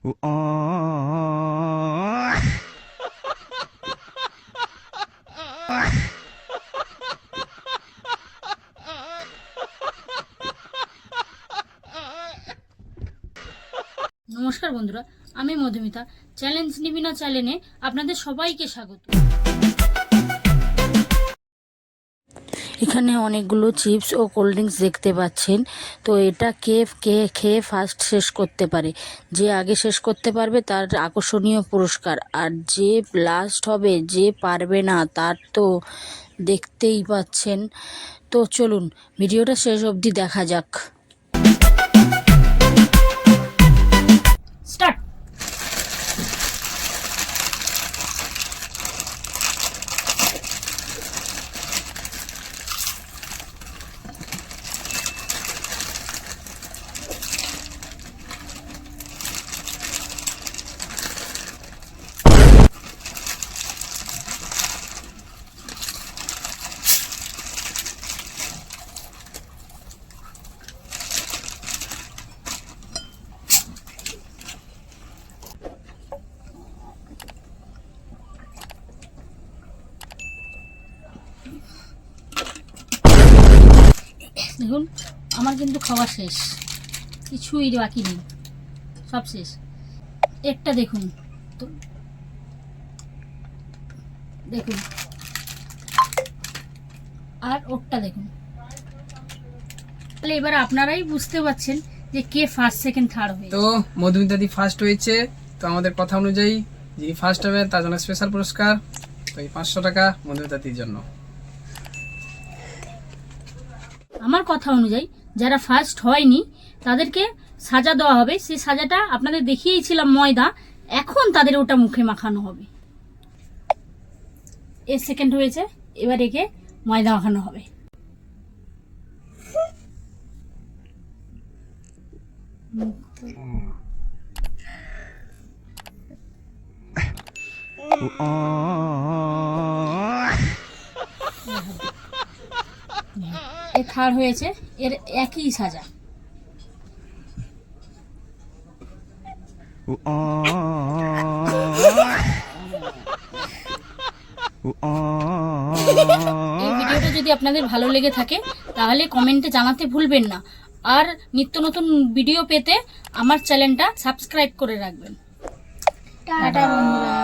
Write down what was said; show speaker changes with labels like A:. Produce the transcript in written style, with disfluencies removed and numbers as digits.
A: নমস্কার বন্ধুরা, আমি মধুমিতা। চ্যালেঞ্জ নিবিনা চ্যানেলে আপনাদের সবাইকে স্বাগত। এখানে অনেকগুলো চিপস ও কোল্ড ড্রিঙ্কস দেখতে পাচ্ছেন। তো এটা কে খেয়ে ফার্স্ট শেষ করতে পারে, যে আগে শেষ করতে পারবে তার আকর্ষণীয় পুরস্কার, আর যে লাস্ট হবে, যে পারবে না, তার তো দেখতেই পাচ্ছেন। তো চলুন ভিডিওটা শেষ অবধি দেখা যাক। স্টার্ট। দেখুন, আমার কিন্তু খাওয়া শেষ, কিছুই বাকি নেই, সব শেষ। একটা দেখুন তো, দেখুন, আর ওরটা দেখুন। তাহলে এবার আপনারাই বুঝতে পারছেন যে কে ফার্স্ট সেকেন্ড থার্ড হয়েছে।
B: তো মধুমিতা দি ফার্স্ট হয়েছে। তো আমাদের কথা অনুযায়ী যিনি ফার্স্ট হবে তার জন্য স্পেশাল পুরস্কার, তো এই 500 টাকা মধুমিতা দির জন্য।
A: আমার কথা অনুযায়ী যারা ফার্স্ট হয়নি তাদেরকে সাজা দেওয়া হবে। সেই সাজাটা আপনাদের দেখিয়েছিলাম, ময়দা। এখন তাদের ওটা মুখে মাখানো হবে। এ সেকেন্ড হয়েছে, এবার একে ময়দা মাখানো হবে। এ থার্ড হয়েছে, এর একই সাজা। এই ভিডিওটা যদি আপনাদের ভালো লেগে থাকে তাহলে কমেন্টে জানাতে ভুলবেন না। আর নিত্য নতুন ভিডিও পেতে আমার চ্যানেলটা সাবস্ক্রাইব করে রাখবেন। টাটা বন্ধুরা।